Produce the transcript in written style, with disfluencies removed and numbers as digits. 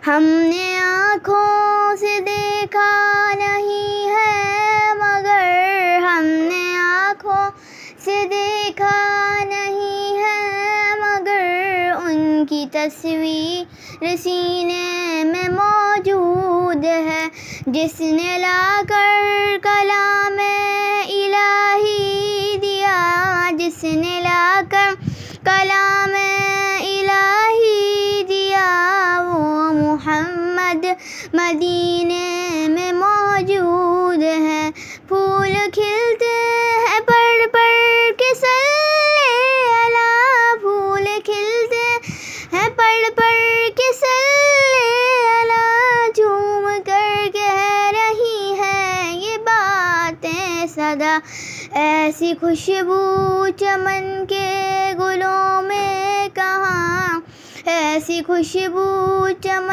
ہم نے آنکھوں سے دیکھا نہیں ہے مگر ہم نے آنکھوں سے دیکھا نہیں ہے مگر ان کی تصویر سینے میں موجود ہے. جس نے لا کر کلام الہی دیا, جس نے لا کر کلام الہی دیا, وہ محمد مدینے میں موجود ہے. پھول کھلتے ہیں پڑھ پڑھ کے صلی علی, پھول کھلتے ہیں پڑھ پڑھ کے صلی علی, جھوم کر کہہ رہی ہیں یہ باتیں صدا. ایسی خوشبو چمن کے گلوں میں کہاں, ایسی خوشبو چمن